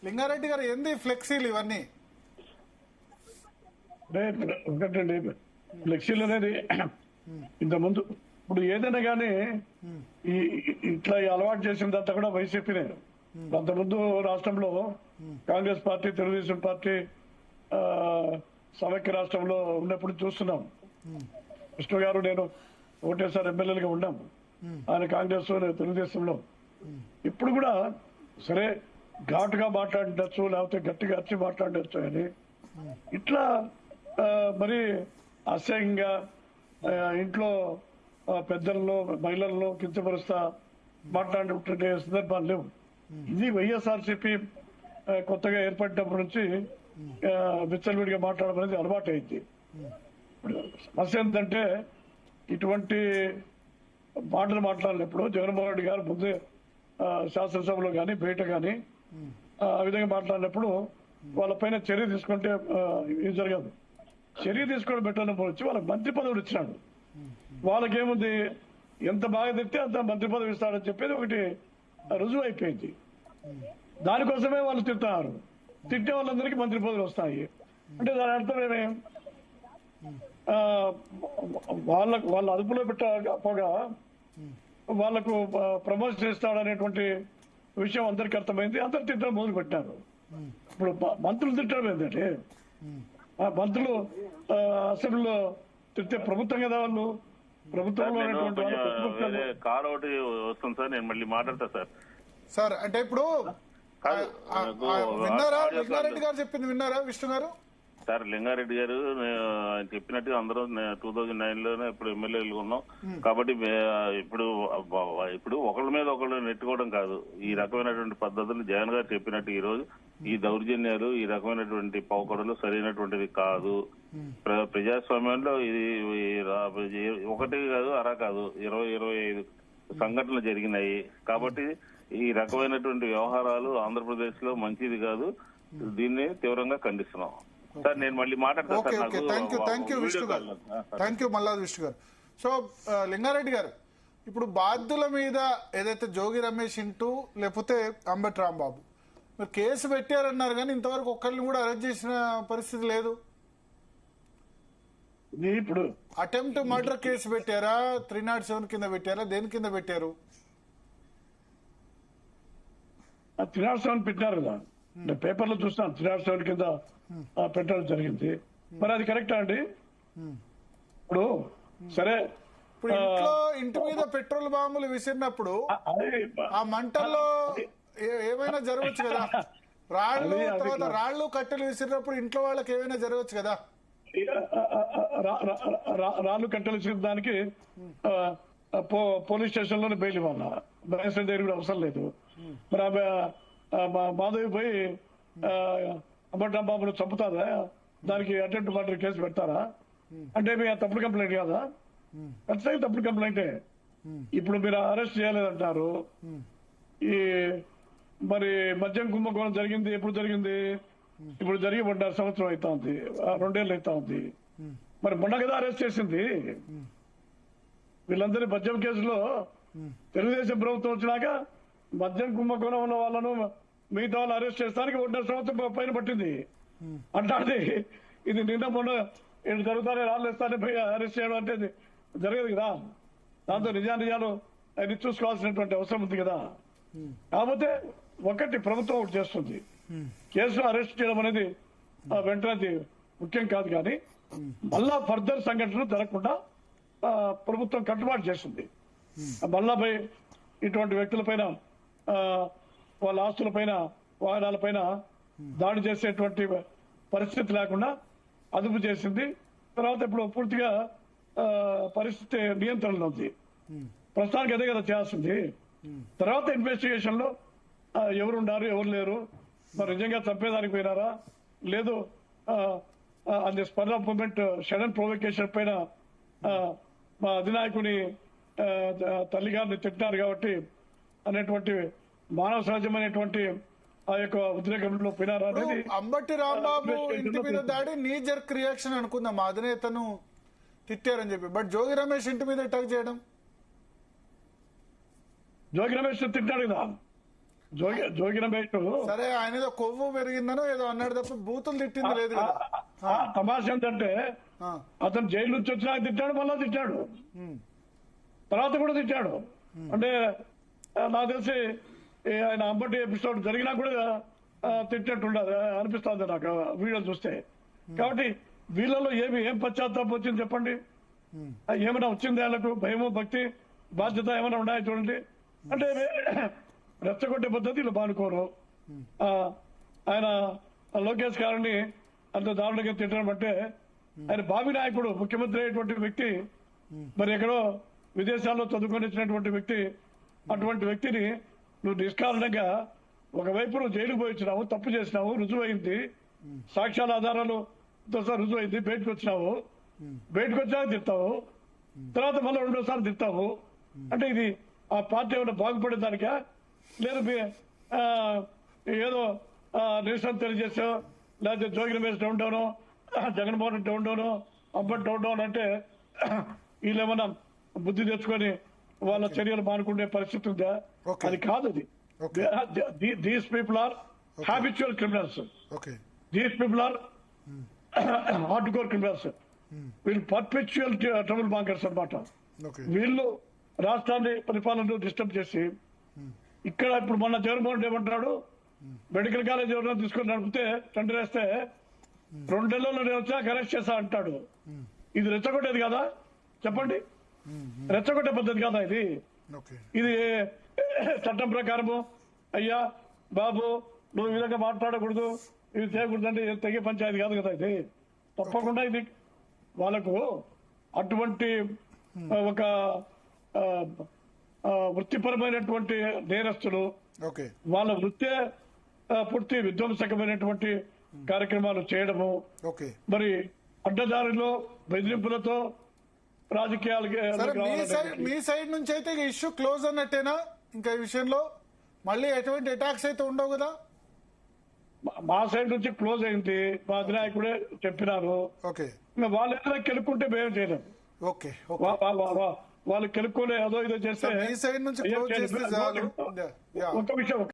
లింగారెడ్డి గారు ఏంది ఫ్లెక్సీలు ఇవన్నీ? ఒకటండి, ఫ్లెక్సీలు అనేది ఇంతకుముందు ఇప్పుడు ఏదైనా కానీ ఇట్లా అలవాటు చేసిందంతా కూడా వైసీపీనే. అంతకుముందు రాష్ట్రంలో కాంగ్రెస్ పార్టీ, తెలుగుదేశం పార్టీ సమైక్య రాష్ట్రంలో ఉన్నప్పుడు చూస్తున్నాం. విష్ణు గారు నేను ఒకటేసారి ఎమ్మెల్యేలుగా ఉన్నాం. ఆయన కాంగ్రెస్ తెలుగుదేశంలో. ఇప్పుడు కూడా సరే ఘాటుగా మాట్లాడచ్చు, లేకపోతే గట్టిగా అరిచి మాట్లాడచ్చు అని ఇట్లా మరి అసహ్యంగా ఇంట్లో పెద్దలను మహిళలను కించపరుస్తా మాట్లాడుతుంటే సందర్భాలు లేవు. ఇది వైఎస్ఆర్సీపీ కొత్తగా ఏర్పడినప్పటి నుంచి విచ్చలవిడిగా మాట్లాడడం అనేది అలవాటు అయింది. సమస్య ఏంటంటే ఇటువంటి మాటలు మాట్లాడినప్పుడు జగన్మోహన్ రెడ్డి గారు ముందే శాసనసభలో కానీ బయట కానీ ఆ విధంగా మాట్లాడినప్పుడు వాళ్ళపైన చర్య తీసుకుంటే ఇది జరగదు. చర్య తీసుకోవడం పెట్టడం వచ్చి వాళ్ళకి మంత్రి పదవులు ఇచ్చినాడు. వాళ్ళకేముంది, ఎంత బాగా తిట్టే అంత మంత్రి పదవి ఇస్తాడని చెప్పేది ఒకటి రుజువు అయిపోయింది. దానికోసమే వాళ్ళు తింటున్నారు. తిట్టే వాళ్ళందరికీ మంత్రి పదవులు వస్తాయి అంటే దాని అర్థం ఏమే? వాళ్ళ అదుపులో పెట్టకపోగా వాళ్లకు ప్రమోషన్ ఇస్తాడనేటువంటి విషయం అందరికీ అర్థమైంది. అందరు తిట్టడం మొదలు పెట్టినారు. ఇప్పుడు మంత్రులు తిట్టడం ఏంటంటే, మంత్రులు అసెంబ్లీలో తిట్టే ప్రభుత్వం కదా వాళ్ళు. ప్రభుత్వంలో కార్ ఒకటి వస్తుంది సార్, నేను మళ్ళీ మాట్లాడతా సార్. అంటే ఇప్పుడు విన్నారా లింగారెడ్డి గారు చెప్పింది? విన్నారా విష్ణు గారు? సార్ లింగారెడ్డి గారు చెప్పినట్టు అందరం 2009 లోనే ఇప్పుడు ఎమ్మెల్యేలు ఉన్నాం కాబట్టి ఇప్పుడు ఒకళ్ళ మీద ఒకళ్ళు నెట్టుకోవడం కాదు. ఈ రకమైనటువంటి పద్ధతులు జగన్ గారు చెప్పినట్టు ఈ రోజు ఈ దౌర్జన్యాలు, ఈ రకమైనటువంటి పోకడలు సరైనటువంటివి కాదు. ప్రజాస్వామ్యంలో ఇది ఒకటి కాదు, అరా కాదు, 20-25 సంఘటనలు జరిగినాయి. కాబట్టి ఈ రకమైనటువంటి వ్యవహారాలు ఆంధ్రప్రదేశ్ లో మంచిది కాదు. దీన్ని తీవ్రంగా ఖండిస్తున్నాం. సార్ నేను మళ్ళీ మాట్లాడతాను. మల్లాది విష్ణు గారు. సో లింగారెడ్డి గారు, ఇప్పుడు బాధ్యుల మీద ఏదైతే జోగి రమేష్ ఇంటూ లేకపోతే అంబటి రాంబాబు మీరు కేసు పెట్టారన్నారు, కానీ ఇంతవరకు ఒక్కరిని కూడా అరెస్ట్ చేసిన పరిస్థితి లేదు. ఇప్పుడు అటెంప్ట్ మర్డర్ కేసు పెట్టారా, 307 కింద పెట్టారా, దేని కింద పెట్టారు? 307 పెట్టారు కదా, పేపర్లో చూస్తాను. 307 కింద పెట్టడం జరిగింది. మరి అది కరెక్టా అండి? ఇప్పుడు సరే, ఇప్పుడు ఇంటి మీద పెట్రోల్ బాంబులు విసిరినప్పుడు ఆ మంటల్లో ఏమైనా జరగవచ్చు కదా. రాళ్లు కట్టెలు విసిరినప్పుడు ఇంట్లో వాళ్ళకి ఏమైనా జరగవచ్చు కదా. రాళ్ళు కట్టెలు విసిరిన దానికి పోలీస్ స్టేషన్ లోనే బెయిల్ ఇవ్వాల, బయట దగ్గర కూడా అవసరం లేదు. మరి మాధవి పోయి అంబటి రాంబాబును చంపుతారా, దానికి అటెంప్ట్ మర్డర్ కేసు పెడతారా అంటే మీ తప్పుడు కంప్లైంట్ కాదా? ఖచ్చితంగా తప్పుడు కంప్లైంటే. ఇప్పుడు మీరు అరెస్ట్ చేయలేదంటారు. ఈ మరి మద్యం కుంభకోణం జరిగింది, ఎప్పుడు జరిగింది? ఇప్పుడు జరిగి 1.5 సంవత్సరం అవుతా ఉంది, 2 ఏళ్ళు అవుతా ఉంది. మరి మొన్న కదా అరెస్ట్ చేసింది. వీళ్ళందరి మద్యం కేసులో తెలుగుదేశం ప్రభుత్వం వచ్చినాక మద్యం కుంభకోణం ఉన్న వాళ్ళను మిగతా వాళ్ళు అరెస్ట్ చేస్తానికి 1.5 సంవత్సరం పైన పట్టింది. అట్లాంటి ఇది నిన్న మొన్న ఇటు జరుగుతానే రాళ్ళు ఇస్తానే పోయి అరెస్ట్ చేయడం అంటే జరగదు కదా. దాంతో నిజాలు అన్ని చూసుకోవాల్సినటువంటి అవసరం ఉంది కదా. కాకపోతే ఒకటి ప్రభుత్వం ఒకటి చేస్తుంది, కేసులో అరెస్ట్ చేయడం అనేది వెంటనే ముఖ్యం కాదు. కానీ మళ్ళా ఫర్దర్ సంఘటనలు జరగకుండా ప్రభుత్వం కట్టుబాటు చేస్తుంది. మళ్ళా ఇటువంటి వ్యక్తులపైన, వాళ్ళ ఆస్తులపైన, వాహనాలపైన దాడి చేసేటువంటి పరిస్థితి లేకుండా అదుపు చేసింది. తర్వాత ఇప్పుడు పూర్తిగా పరిస్థితి నియంత్రణలో ఉంది. ప్రస్తుతానికి అదే కదా చేయాల్సింది. తర్వాత ఇన్వెస్టిగేషన్ లో ఎవరు ఉన్నారు, ఎవరు లేరు, మరి నిజంగా చంపేదానికి పోయినారా లేదు, అది spur of moment sudden provocation పైన మా అధినాయకుని తల్లిగారిని తిట్టినారు కాబట్టి అనేటువంటి మానవ సహజమైనటువంటి ఆ యొక్క ఉద్రేకంలో పోయినారా అనేది. అంబటి రాంబాబు ఇంటి మీద దాడి నీ జర్క్ రియాక్షన్ అనుకుందాం, మా అధినేతను తిట్టారని చెప్పి. బట్ జోగి రమేష్ ఇంటి మీద అటాక్ చేయడం, జోగి రమేష్ తిట్టాడు కదా. జోగి రమేష్ సరే ఆయన ఏదో కొవ్వు పెరిగిందనో ఏదో అన్నాడు తప్ప బూతులు తిట్టింది లేదు కదా. తమాషా ఏంటంటే ఆ, అతను జైలు నుంచి వచ్చినాక తిట్టాడు, మళ్ళా తిట్టాడు, ఉమ్, తర్వాత కూడా తిట్టాడు. అంటే నాకు తెలిసి ఆయన అంబటి ఎపిసోడ్ జరిగినా కూడా తిట్టినట్టుండదు అనిపిస్తుంది నాకు వీడియో చూస్తే. కాబట్టి వీళ్ళలో ఏం పశ్చాత్తాపం వచ్చింది చెప్పండి? ఏమైనా వచ్చింది వాళ్ళకు భయము, భక్తి, బాధ్యత ఏమైనా ఉన్నాయో చూడండి. అంటే రెచ్చగొట్టే పద్ధతి వీళ్ళు బానుకోరు. ఆయన లోకేష్ గారిని అంత దారుణంగా తిట్టడం అంటే ఆయన భావి నాయకుడు, ముఖ్యమంత్రి అయినటువంటి వ్యక్తి, మరి ఎక్కడో విదేశాల్లో చదువుకొని వచ్చినటువంటి వ్యక్తి, అటువంటి వ్యక్తిని నువ్వు నిష్కారణంగా ఒకవైపు నువ్వు జైలుకు పోయి వచ్చినావు, తప్పు చేసినావు, రుజువైంది, సాక్ష్యాల ఆధారాలతో సహా రుజువైంది, బయటకు వచ్చినావు, బయటకు వచ్చాక తిడతావు, తర్వాత మళ్ళీ రెండోసారి తిడతావు. అంటే ఇది ఆ పార్టీ ఏమైనా బాగుపడేదానికా, లేదు ఏదో నిరసన తెలియజేసావు, లేకపోతే Jogi Ramesh down down, Jaganmohan Reddy down down, Ambati down down అంటే వీళ్ళేమన్నా బుద్ధి తెచ్చుకొని వాళ్ళ చర్యలు మానుకునే పరిస్థితి ఉందా? Okay. అది కాదు. అది these people are habitual criminals. Okay, these people are hard core criminals. వీళ్ళు పర్పెచువల్ ట్రబుల్ మాంకర్స్ అన్నమాట. ఓకే, వీళ్ళు రాష్ట్రాన్ని పరిపాలన డిస్టర్బ్ చేసి ఇక్కడ ఇప్పుడు మొన్న జగన్మోహన్ రెడ్డి ఏమంటున్నాడు, మెడికల్ కాలేజ్ ఎవరైనా తీసుకొని నడిపితే టెండర్ వేస్తే 2 నెలల్లో నేను వచ్చాక అరెస్ట్ చేస్తా అంటాడు. ఇది రెచ్చగొట్టేది కదా చెప్పండి? రెచ్చగొట్టే పద్ధతి కదా ఇది? ఓకే, ఇది చట్టం ప్రకారము అయ్యా బాబు నువ్వు ఈ విధంగా మాట్లాడకూడదు, ఇది చేయకూడదు అంటే తెగే పంచాయతీ కాదు కదా ఇది. తప్పకుండా ఇది వాళ్ళకు అటువంటి ఒక వృత్తిపరమైనటువంటి నేరస్తులు, ఓకే, వాళ్ళ వృత్తే పూర్తి విధ్వంసకమైనటువంటి కార్యక్రమాలు చేయడము, ఓకే. మరి అడ్డదారిలో బెదిరింపులతో రాజకీయాలకి సరే మీ సైడ్ నుంచి అయితే ఇష్యూ క్లోజ్ అన్నట్టేనా? ఇంకా ఈ విషయంలో మళ్ళీ ఎటువంటి అటాక్స్ అయితే ఉండవు కదా? మా సైడ్ నుంచి క్లోజ్ అయింది, మా అధినాయకుడే చెప్పినారు. ఓకే, ఇంకా వాళ్ళు ఏదైనా కెలుక్కుంటే మేము చేయలేము. ఓకే, వాళ్ళు కెలుక్కోలే అదో ఇదో చేస్తే మీ సైడ్ నుంచి క్లోజ్ చేస్తే చాలు. ఒక విషయం